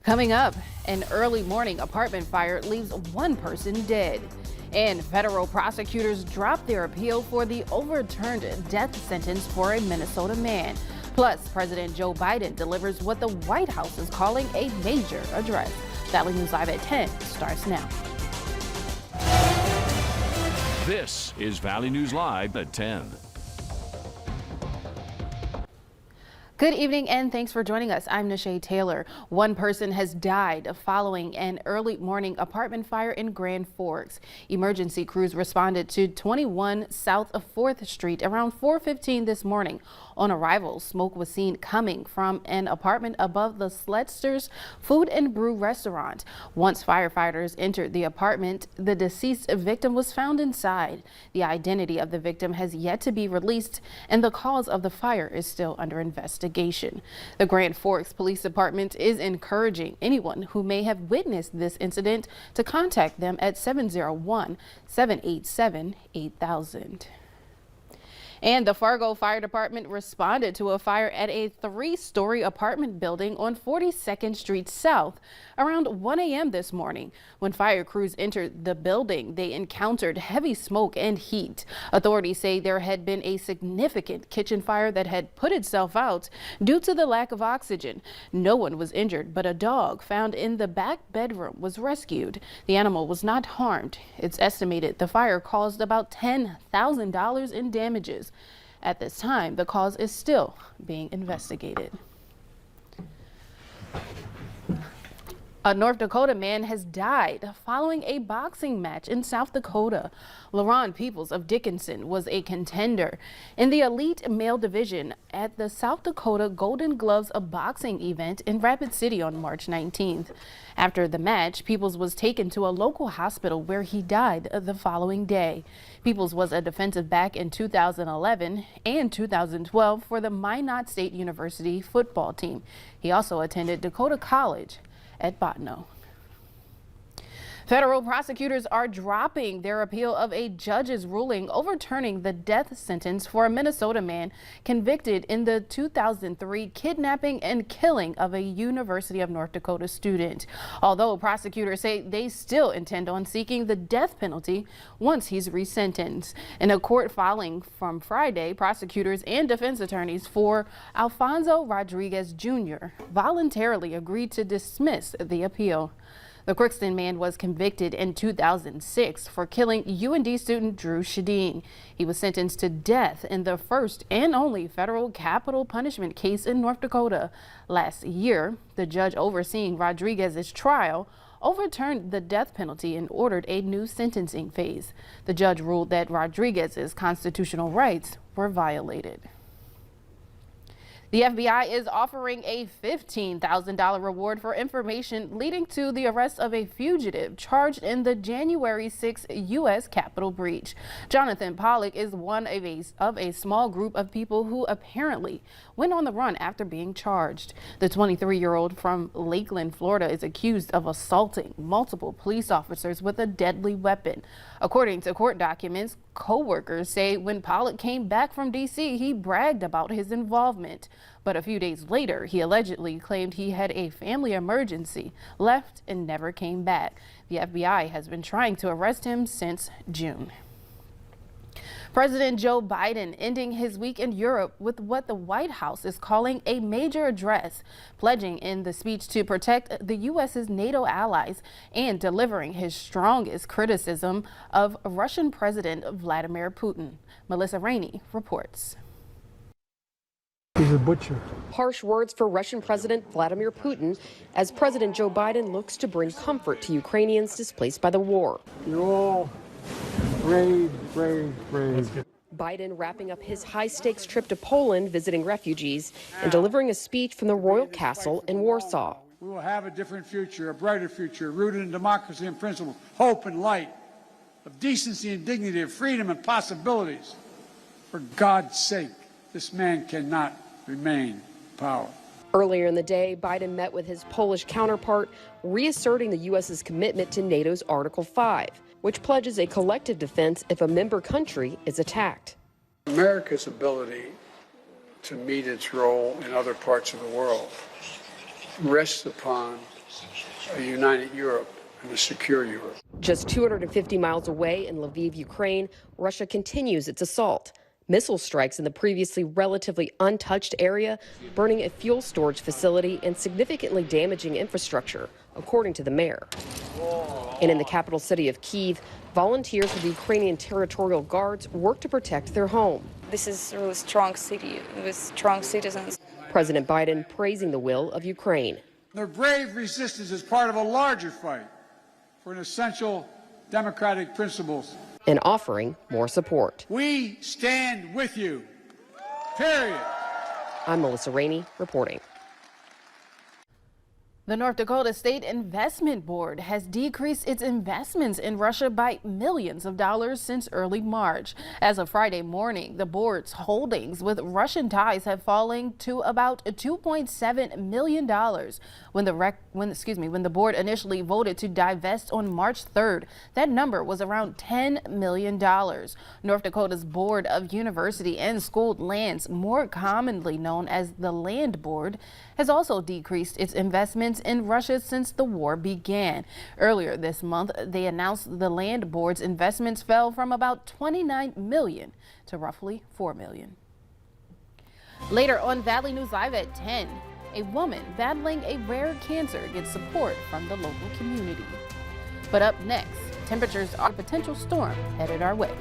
Coming up, an early morning apartment fire leaves one person dead. And federal prosecutors drop their appeal for the overturned death sentence for a Minnesota man. Plus, President Joe Biden delivers what the White House is calling a major address. Valley News Live at 10 starts now. This is Valley News Live at 10. Good evening and thanks for joining us. I'm Nisha Taylor. One person has died following an early morning apartment fire in Grand Forks. Emergency crews responded to 21 South of 4th Street around 4:15 this morning. On arrival, smoke was seen coming from an apartment above the Sletster's Food and Brew restaurant. Once firefighters entered the apartment, the deceased victim was found inside. The identity of the victim has yet to be released and the cause of the fire is still under investigation. The Grand Forks Police Department is encouraging anyone who may have witnessed this incident to contact them at 701-787-8000. And the Fargo Fire Department responded to a fire at a 3-story apartment building on 42nd Street South around 1 a.m. this morning. When fire crews entered the building, they encountered heavy smoke and heat. Authorities say there had been a significant kitchen fire that had put itself out due to the lack of oxygen. No one was injured, but a dog found in the back bedroom was rescued. The animal was not harmed. It's estimated the fire caused about $10,000 in damages. At this time, the cause is still being investigated. A North Dakota man has died following a boxing match in South Dakota. LaRon Peoples of Dickinson was a contender in the elite male division at the South Dakota Golden Gloves boxing event in Rapid City on March 19th. After the match, Peoples was taken to a local hospital where he died the following day. Peoples was a defensive back in 2011 and 2012 for the Minot State University football team. He also attended Dakota College at Bottineau. Federal prosecutors are dropping their appeal of a judge's ruling overturning the death sentence for a Minnesota man convicted in the 2003 kidnapping and killing of a University of North Dakota student. Although prosecutors say they still intend on seeking the death penalty once he's resentenced. In a court filing from Friday, prosecutors and defense attorneys for Alfonso Rodriguez Jr. voluntarily agreed to dismiss the appeal. The Crookston man was convicted in 2006 for killing UND student Drew Shadeen. He was sentenced to death in the first and only federal capital punishment case in North Dakota. Last year, the judge overseeing Rodriguez's trial overturned the death penalty and ordered a new sentencing phase. The judge ruled that Rodriguez's constitutional rights were violated. The FBI is offering a $15,000 reward for information leading to the arrest of a fugitive charged in the January 6 U.S. Capitol breach. Jonathan Pollock is one of a small group of people who apparently went on the run after being charged. The 23-year-old from Lakeland, Florida, is accused of assaulting multiple police officers with a deadly weapon. According to court documents, co-workers say when Pollock came back from D.C., he bragged about his involvement. But a few days later, he allegedly claimed he had a family emergency, left, and never came back. The FBI has been trying to arrest him since June. President Joe Biden ending his week in Europe with what the White House is calling a major address, pledging in the speech to protect the U.S.'s NATO allies and delivering his strongest criticism of Russian President Vladimir Putin. Melissa Rainey reports. He's a butcher. Harsh words for Russian President Vladimir Putin as President Joe Biden looks to bring comfort to Ukrainians displaced by the war. You're all brave. Biden wrapping up his high-stakes trip to Poland, visiting refugees, and delivering a speech from the Royal Castle in Warsaw. We will have a different future, a brighter future, rooted in democracy and principle, hope and light, of decency and dignity, of freedom and possibilities. For God's sake, this man cannot remain in power. Earlier in the day, Biden met with his Polish counterpart, reasserting the U.S.'s commitment to NATO's Article 5, which pledges a collective defense if a member country is attacked. America's ability to meet its role in other parts of the world rests upon a united Europe and a secure Europe. Just 250 miles away in Lviv, Ukraine, Russia continues its assault. Missile strikes in the previously relatively untouched area, burning a fuel storage facility and significantly damaging infrastructure, according to the mayor. And in the capital city of Kyiv, volunteers of the Ukrainian Territorial Guards work to protect their home. This is a really strong city with strong citizens. President Biden praising the will of Ukraine. Their brave resistance is part of a larger fight for an essential democratic principles. And offering more support. We stand with you, period. I'm Melissa Rainey reporting. The North Dakota State Investment Board has decreased its investments in Russia by millions of dollars since early March. As of Friday morning, the board's holdings with Russian ties have fallen to about $2.7 million. When the board initially voted to divest on March 3rd, that number was around $10 million. North Dakota's Board of University and School Lands, more commonly known as the Land Board, has also decreased its investments in Russia since the war began. Earlier this month, they announced the Land Board's investments fell from about $29 million to roughly $4 million. Later on Valley News Live at 10, a woman battling a rare cancer gets support from the local community. But up next, temperatures are a potential storm headed our way.